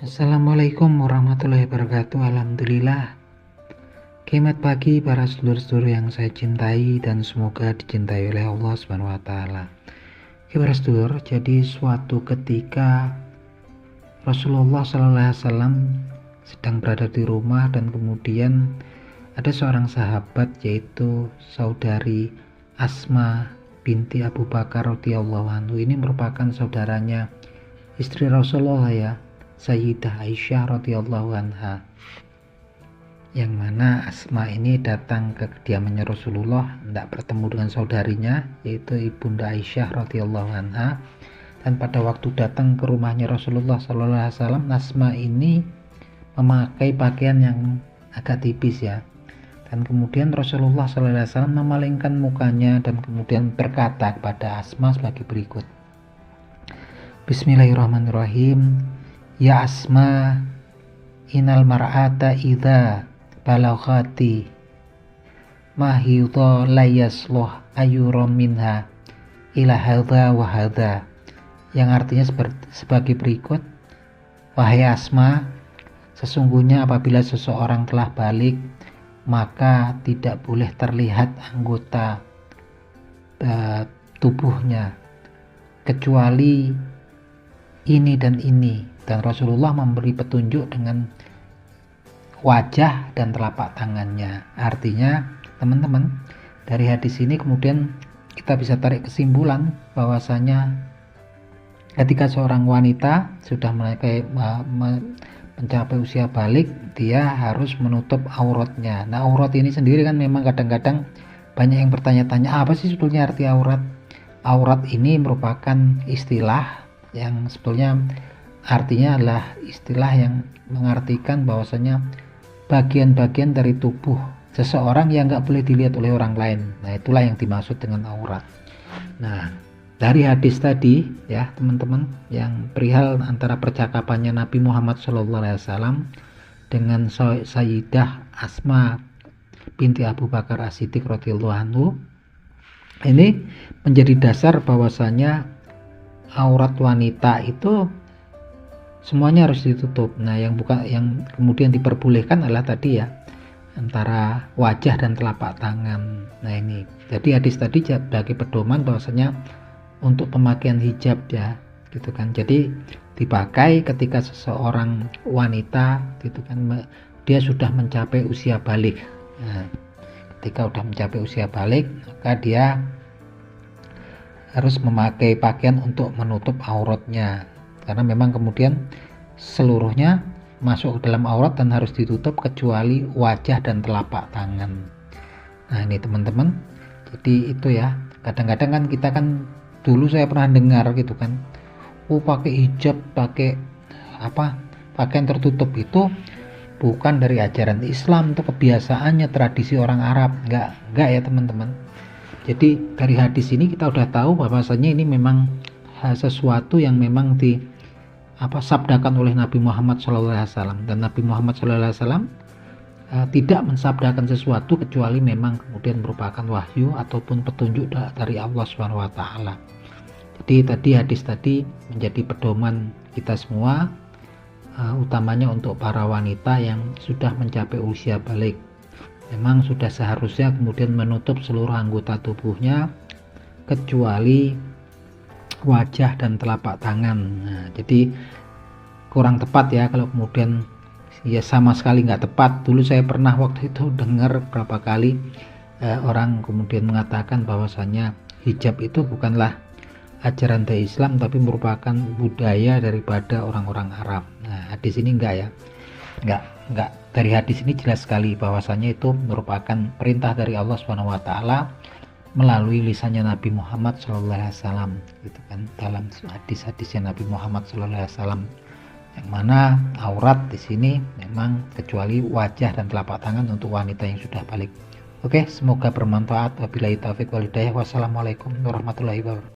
Assalamualaikum warahmatullahi wabarakatuh. Alhamdulillah. Selamat pagi para sedulur-sedulur yang saya cintai dan semoga dicintai oleh Allah Subhanahu wa taala. Oke para sedulur, jadi suatu ketika Rasulullah SAW sedang berada di rumah dan kemudian ada seorang sahabat yaitu saudari Asma binti Abu Bakar radhiyallahu anhu. Ini merupakan saudaranya istri Rasulullah ya, Sayyidah Aisyah radhiyallahu anha, yang mana Asma ini datang ke kediamannya Rasulullah, hendak bertemu dengan saudarinya yaitu Ibunda Aisyah radhiyallahu anha. Dan pada waktu datang ke rumahnya Rasulullah SAW, Asma ini memakai pakaian yang agak tipis ya. Dan kemudian Rasulullah SAW memalingkan mukanya dan kemudian berkata kepada Asma sebagai berikut. Bismillahirrahmanirrahim. Ya Asma, inal mar'ata idza balaghati mahidha layasluh ayyuram minha ila hadza wa hadza, yang artinya sebagai berikut. Wahai Asma, sesungguhnya apabila seseorang telah balik, maka tidak boleh terlihat anggota tubuhnya kecuali ini dan ini. Dan Rasulullah memberi petunjuk dengan wajah dan telapak tangannya. Artinya teman-teman, dari hadis ini kemudian kita bisa tarik kesimpulan bahwasanya ketika seorang wanita sudah mencapai usia balik, dia harus menutup auratnya. Nah, aurat ini sendiri kan memang kadang-kadang banyak yang bertanya-tanya, apa sih sebetulnya arti aurat? Aurat ini merupakan istilah yang sebetulnya artinya adalah istilah yang mengartikan bahwasanya bagian-bagian dari tubuh seseorang yang nggak boleh dilihat oleh orang lain. Nah, itulah yang dimaksud dengan aurat. Nah, dari hadis tadi ya teman-teman, yang perihal antara percakapannya Nabi Muhammad SAW dengan Sayyidah Asma binti Abu Bakar As-Siddiq radhiyallahu anhu, ini menjadi dasar bahwasanya aurat wanita itu semuanya harus ditutup. Nah, yang kemudian diperbolehkan adalah tadi ya, antara wajah dan telapak tangan. Nah, ini jadi hadis tadi sebagai pedoman bahwasanya untuk pemakaian hijab ya gitu kan, jadi dipakai ketika seseorang wanita gitu kan, dia sudah mencapai usia balik. Nah, ketika sudah mencapai usia balik, maka dia harus memakai pakaian untuk menutup auratnya, karena memang kemudian seluruhnya masuk ke dalam aurat dan harus ditutup kecuali wajah dan telapak tangan. Nah, ini teman-teman, jadi itu ya, kadang-kadang kan kita kan, dulu saya pernah dengar gitu kan, pakai hijab, pakai pakaian tertutup itu bukan dari ajaran Islam, itu kebiasaannya, tradisi orang Arab. Enggak ya teman-teman. Jadi dari hadis ini kita udah tahu bahwasanya ini memang sesuatu yang memang sabdakan oleh Nabi Muhammad SAW, dan Nabi Muhammad SAW tidak mensabdakan sesuatu kecuali memang kemudian merupakan wahyu ataupun petunjuk dari Allah Subhanahu wa taala. Jadi tadi hadis tadi menjadi pedoman kita semua, utamanya untuk para wanita yang sudah mencapai usia balik. Memang sudah seharusnya kemudian menutup seluruh anggota tubuhnya kecuali wajah dan telapak tangan. Nah, jadi kurang tepat ya kalau kemudian ya sama sekali nggak tepat. Dulu saya pernah waktu itu dengar berapa kali orang kemudian mengatakan bahwasanya hijab itu bukanlah ajaran dari Islam tapi merupakan budaya daripada orang-orang Arab. Nah, hadis ini enggak ya, enggak. Dari hadis ini jelas sekali bahwasanya itu merupakan perintah dari Allah Subhanahu wa taala melalui lisannya Nabi Muhammad SAW gitu kan, dalam hadis-hadisnya Nabi Muhammad SAW, yang mana aurat di sini memang kecuali wajah dan telapak tangan untuk wanita yang sudah balik. Oke, semoga bermanfaat. Wabillahi taufiq wal hidayah. Wassalamualaikum warahmatullahi wabarakatuh.